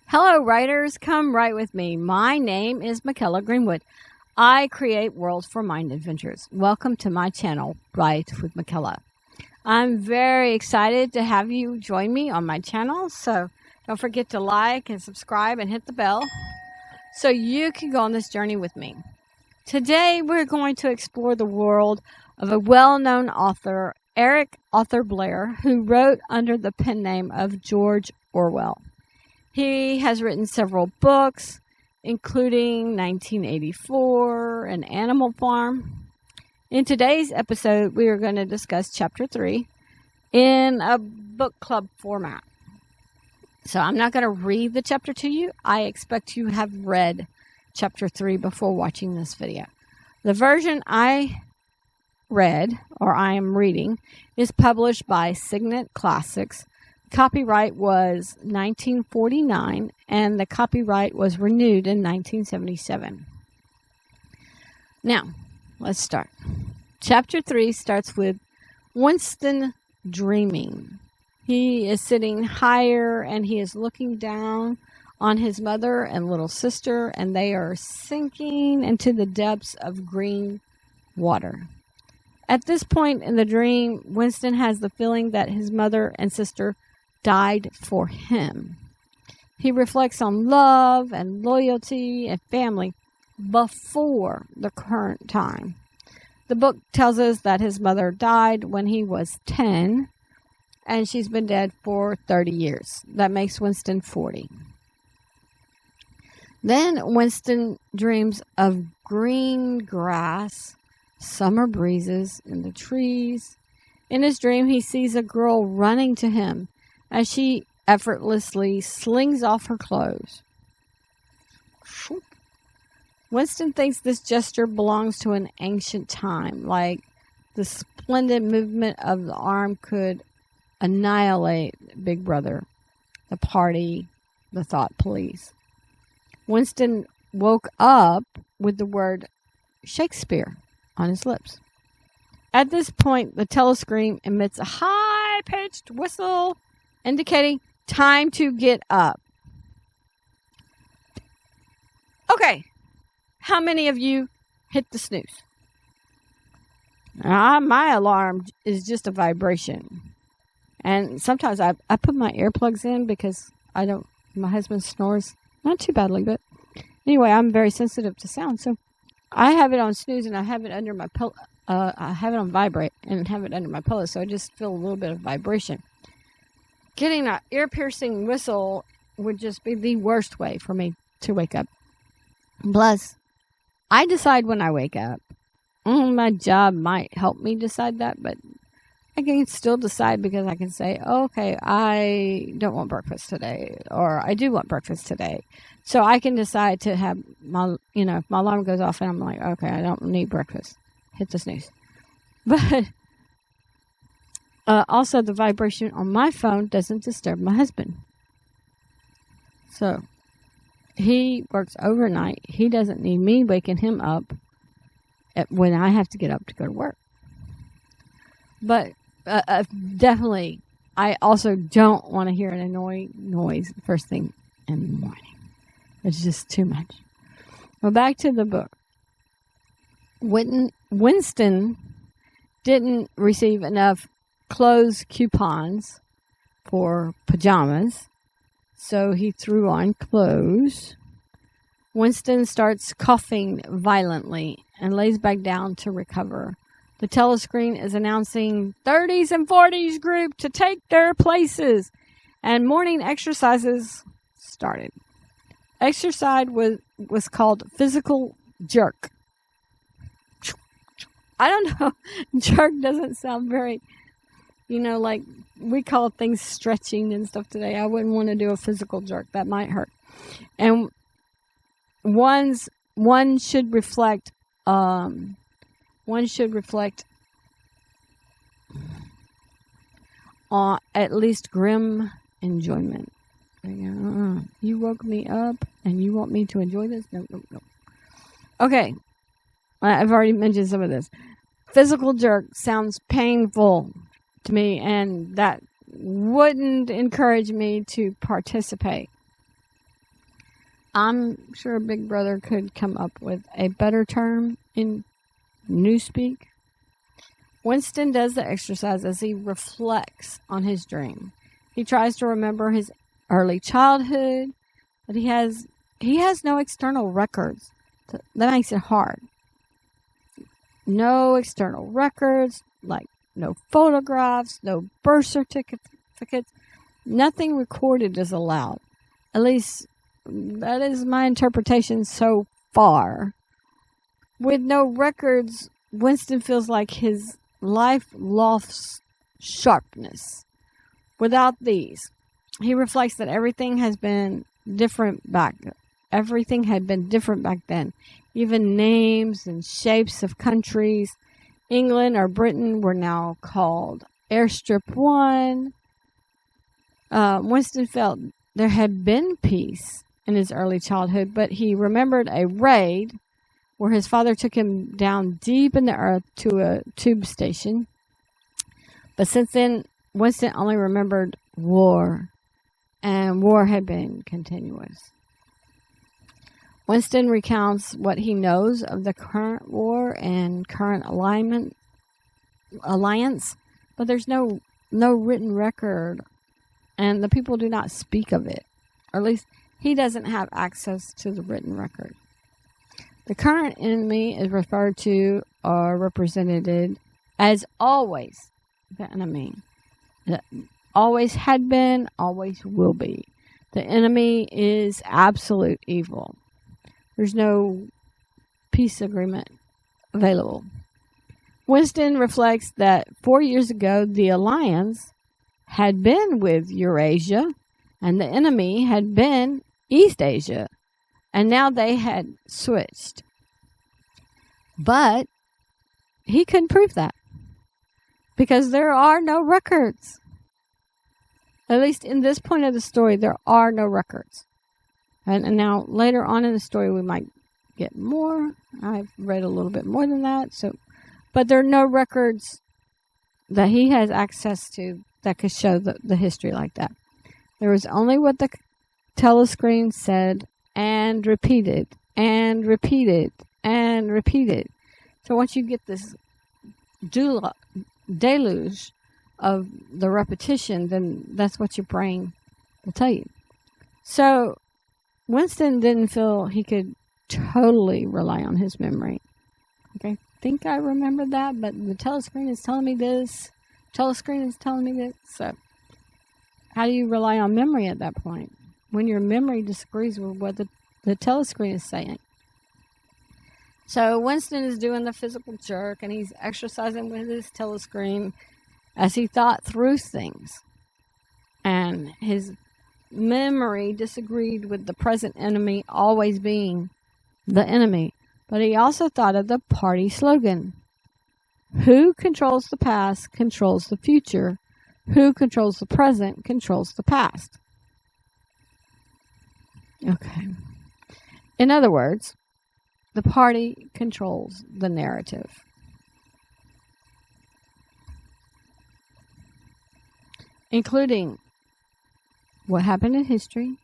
Hello, writers. Come write with me. My name is Michaela Greenwood. I create worlds for mind adventures. Welcome to my channel, Write with Michaela. I'm very excited to have you join me on my channel. So don't forget to like and subscribe and hit the bell so you can go on this journey with me. Today, we're going to explore the world of a well-known author, Eric Arthur Blair, who wrote under the pen name of George Orwell. He has written several books, including 1984 and Animal Farm. In today's episode, we are going to discuss Chapter 3 in a book club format. So I'm not going to read the chapter to you. I expect you have read Chapter 3 before watching this video. The version I read, or I am reading, is published by Signet Classics. Copyright was 1949, and the copyright was renewed in 1977. Now, let's start. Chapter 3 starts with Winston dreaming. He is sitting higher, and he is looking down on his mother and little sister, and they are sinking into the depths of green water. At this point in the dream, Winston has the feeling that his mother and sister died for him. He reflects on love and loyalty and family before the current time. The book tells us that his mother died when he was 10, and she's been dead for 30 years. That makes Winston 40. Then Winston dreams of green grass, summer breezes in the trees. In his dream, he sees a girl running to him as she effortlessly slings off her clothes. Winston thinks this gesture belongs to an ancient time, like the splendid movement of the arm could annihilate Big Brother, the party, the thought police. Winston woke up with the word Shakespeare on his lips. At this point, the telescreen emits a high-pitched whistle indicating time to get up. Okay, how many of you hit the snooze? My alarm is just a vibration. And sometimes I put my earplugs in because my husband snores not too badly, but anyway, I'm very sensitive to sound. So I have it on snooze and I have it under my pillow. I have it on vibrate and have it under my pillow, so I just feel a little bit of vibration. Getting an ear-piercing whistle would just be the worst way for me to wake up. Plus, I decide when I wake up. My job might help me decide that, but I can still decide because I can say, oh, okay, I don't want breakfast today, or I do want breakfast today. So I can decide to have if my alarm goes off and I'm like, okay, I don't need breakfast, hit the snooze. But also, the vibration on my phone doesn't disturb my husband. So, he works overnight. He doesn't need me waking him up when I have to get up to go to work. But definitely, I also don't want to hear an annoying noise first thing in the morning. It's just too much. Well, back to the book. Winston didn't receive enough clothes coupons for pajamas, so he threw on clothes. Winston starts coughing violently and lays back down to recover. The telescreen is announcing 30s and 40s group to take their places, and morning exercises started. Exercise was called physical jerk. I don't know, jerk doesn't sound very, like we call things stretching and stuff today. I wouldn't want to do a physical jerk. That might hurt. And one should reflect on at least grim enjoyment. You woke me up and you want me to enjoy this? No. Okay. I've already mentioned some of this. Physical jerk sounds painful to me, and that wouldn't encourage me to participate. I'm sure Big Brother could come up with a better term in newspeak. Winston does the exercise as he reflects on his dream. He tries to remember his early childhood, but he has no external records. That makes it hard. No external records, like no photographs, no birth certificates. Nothing recorded is allowed. At least that is my interpretation so far. With no records, Winston feels like his life lost sharpness. Without these, he reflects that everything had been different back then. Even names and shapes of countries. England or Britain were now called Airstrip 1. Winston felt there had been peace in his early childhood, but he remembered a raid where his father took him down deep in the earth to a tube station. But since then, Winston only remembered war, and war had been continuous. Winston recounts what he knows of the current war and current alliance, but there's no written record, and the people do not speak of it. Or at least he doesn't have access to the written record. The current enemy is referred to or represented as always the enemy. That always had been, always will be. The enemy is absolute evil. There's no peace agreement available. Winston reflects that 4 years ago, the alliance had been with Eurasia, and the enemy had been East Asia, and now they had switched. But he couldn't prove that, because there are no records. At least in this point of the story, there are no records. And now later on in the story, we might get more. I've read a little bit more than that. But there are no records that he has access to that could show the history like that. There was only what the telescreen said and repeated and repeated and repeated. So once you get this deluge of the repetition, then that's what your brain will tell you. So Winston didn't feel he could totally rely on his memory. Okay, I think I remember that, but the telescreen is telling me this. Telescreen is telling me this. So how do you rely on memory at that point when your memory disagrees with what the telescreen is saying? So Winston is doing the physical jerk, and he's exercising with his telescreen as he thought through things. And his memory disagreed with the present enemy always being the enemy. But he also thought of the party slogan. Who controls the past controls the future. Who controls the present controls the past. Okay. In other words, the party controls the narrative. Including what happened in history.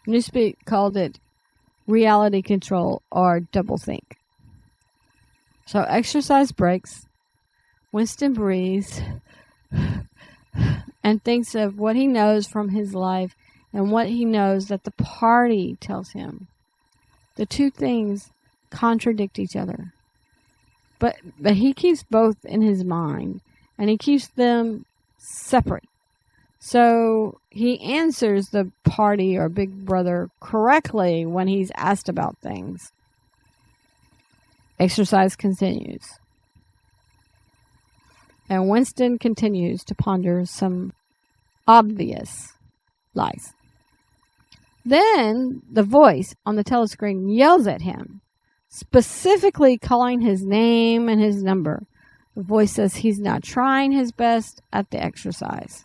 Newspeak called it reality control or doublethink. So exercise breaks. Winston breathes and thinks of what he knows from his life and what he knows that the party tells him. The two things contradict each other. But he keeps both in his mind, and he keeps them separate. So he answers the party or Big Brother correctly when he's asked about things. Exercise continues. And Winston continues to ponder some obvious lies. Then the voice on the telescreen yells at him, specifically calling his name and his number. The voice says he's not trying his best at the exercise.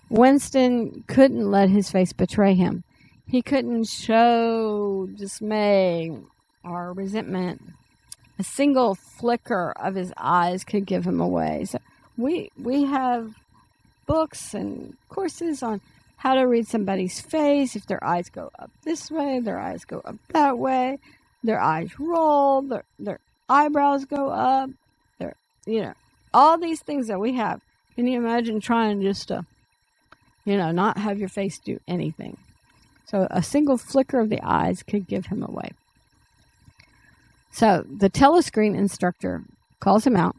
Winston couldn't let his face betray him. He couldn't show dismay or resentment. A single flicker of his eyes could give him away. So we have books and courses on how to read somebody's face, if their eyes go up this way, their eyes go up that way, their eyes roll, their eyebrows go up, their, all these things that we have. Can you imagine trying just to, not have your face do anything? So a single flicker of the eyes could give him away. So the telescreen instructor calls him out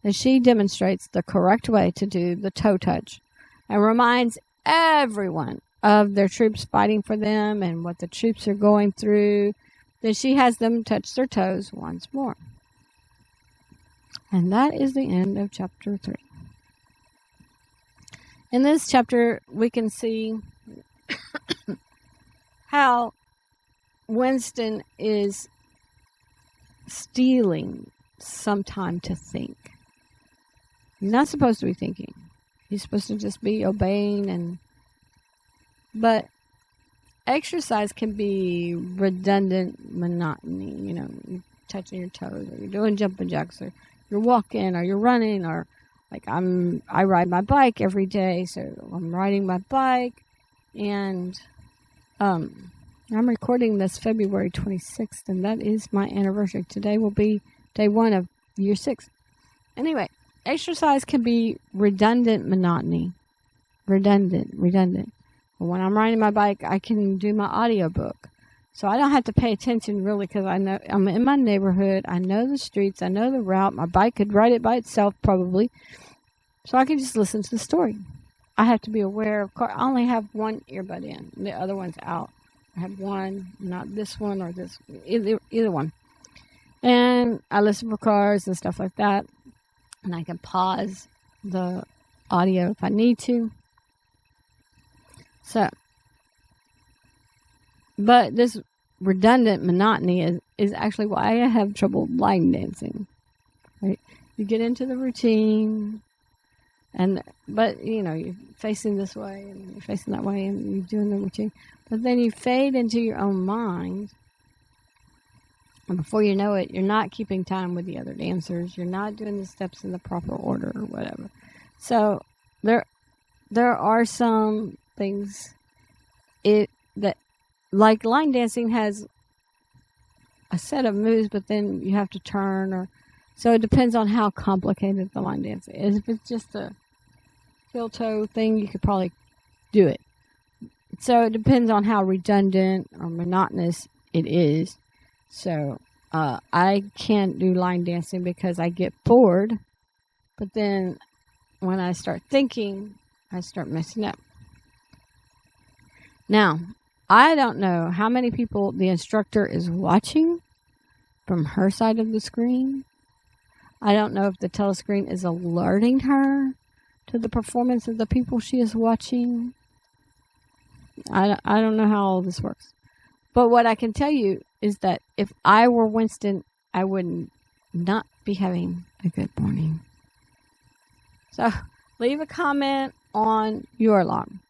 as she demonstrates the correct way to do the toe touch and reminds everyone of their troops fighting for them and what the troops are going through. Then she has them touch their toes once more. And that is the end of chapter 3. In this chapter, we can see how Winston is stealing some time to think. He's not supposed to be thinking. He's supposed to just be obeying, but exercise can be redundant monotony. You're touching your toes, or you're doing jumping jacks, or you're walking, or you're running, or like I ride my bike every day, so I'm riding my bike, and I'm recording this February 26th, and that is my anniversary. Today will be day 1 of year 6. Anyway, exercise can be redundant monotony. Redundant. But when I'm riding my bike, I can do my audiobook. So I don't have to pay attention really, because I know I'm in my neighborhood. I know the streets. I know the route. My bike could ride it by itself probably. So I can just listen to the story. I have to be aware of I only have one earbud in. The other one's out. I have one, not this one or this, either one. And I listen for cars and stuff like that. And I can pause the audio if I need to. So, but this redundant monotony is actually why I have trouble line dancing. Right? You get into the routine, but you're facing this way and you're facing that way and you're doing the routine. But then you fade into your own mind, and before you know it, you're not keeping time with the other dancers. You're not doing the steps in the proper order or whatever. So there are some things that like line dancing has a set of moves, but then you have to turn, so it depends on how complicated the line dancing is. If it's just a heel toe thing, you could probably do it. So it depends on how redundant or monotonous it is. So I can't do line dancing because I get bored, but then when I start thinking, I start messing up. Now, I don't know how many people the instructor is watching from her side of the screen. I don't know if the telescreen is alerting her to the performance of the people she is watching. I don't know how all this works. But what I can tell you is that if I were Winston, I would not be having a good morning. So leave a comment on your alarm.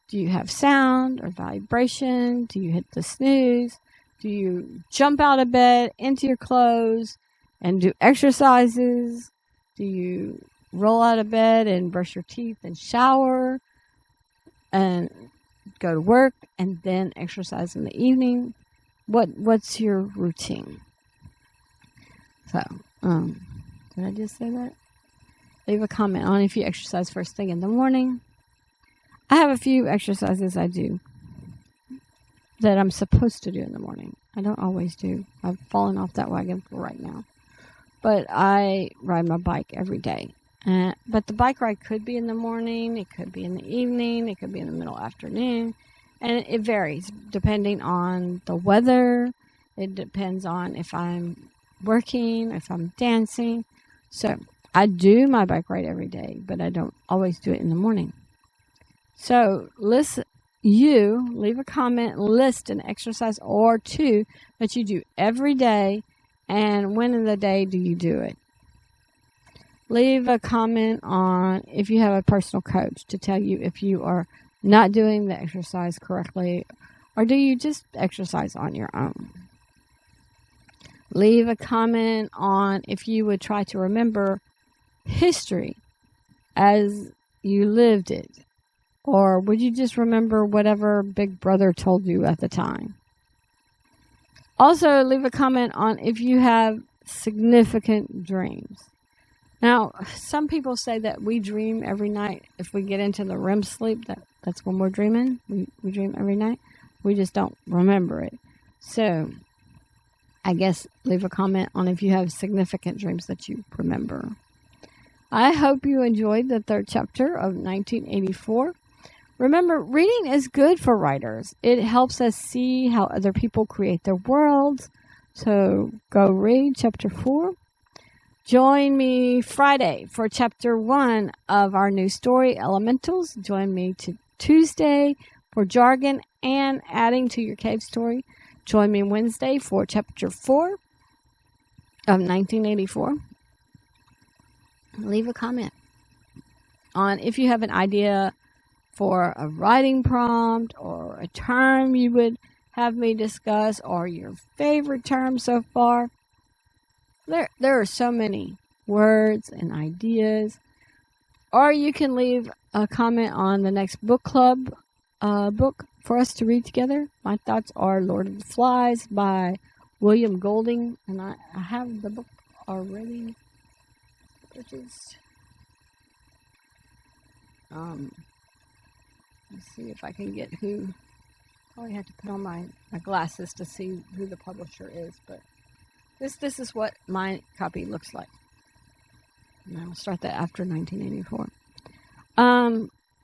Do you have sound or vibration? Do you hit the snooze? Do you jump out of bed into your clothes and do exercises? Do you roll out of bed and brush your teeth and shower and go to work and then exercise in the evening? What's your routine? So, did I just say that? Leave a comment on if you exercise first thing in the morning. I have a few exercises I do that I'm supposed to do in the morning. I don't always do. I've fallen off that wagon for right now. But I ride my bike every day. But the bike ride could be in the morning, it could be in the evening, it could be in the middle afternoon. And it varies depending on the weather. It depends on if I'm working, if I'm dancing. So I do my bike ride every day, but I don't always do it in the morning. So leave a comment, list an exercise or two that you do every day, and when in the day do you do it. Leave a comment on if you have a personal coach to tell you if you are not doing the exercise correctly, or do you just exercise on your own. Leave a comment on if you would try to remember history as you lived it. Or would you just remember whatever Big Brother told you at the time? Also, leave a comment on if you have significant dreams. Now, some people say that we dream every night. If we get into the REM sleep, that's when we're dreaming. We dream every night. We just don't remember it. So, I guess leave a comment on if you have significant dreams that you remember. I hope you enjoyed the third chapter of 1984. Remember, reading is good for writers. It helps us see how other people create their worlds. So go read chapter 4. Join me Friday for chapter 1 of our new story, Elementals. Join me Tuesday for jargon and adding to your cave story. Join me Wednesday for chapter 4 of 1984. Leave a comment on if you have an idea for a writing prompt or a term you would have me discuss, or your favorite term so far. There are so many words and ideas. Or you can leave a comment on the next book club book for us to read together. My thoughts are Lord of the Flies by William Golding, and I have the book already purchased. Let's see if I can get who. Probably have to put on my glasses to see who the publisher is, but this is what my copy looks like. And I'll start that after 1984.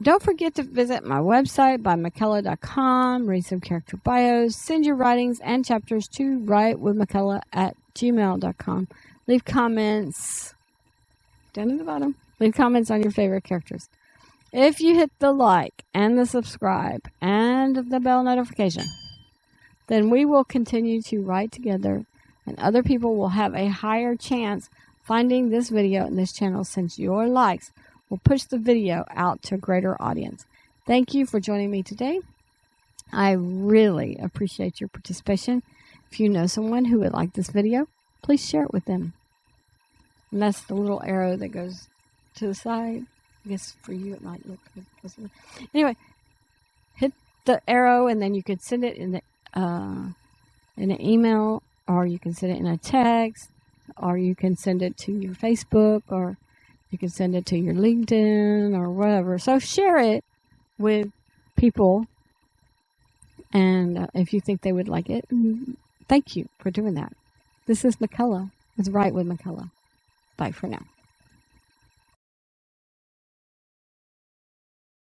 Don't forget to visit my website by Michaela.com, read some character bios, send your writings and chapters to writewithmichaela@gmail.com. Leave comments down at the bottom. Leave comments on your favorite characters. If you hit the like and the subscribe and the bell notification, then we will continue to write together, and other people will have a higher chance finding this video and this channel, since your likes will push the video out to a greater audience. Thank you for joining me today. I really appreciate your participation. If you know someone who would like this video, please share it with them. And that's the little arrow that goes to the side. I guess for you it might look like this. Anyway, hit the arrow, and then you could send it in an email, or you can send it in a text, or you can send it to your Facebook, or you can send it to your LinkedIn or whatever. So share it with people, and if you think they would like it, thank you for doing that. This is Michaela. It's Write with Michaela. Bye for now.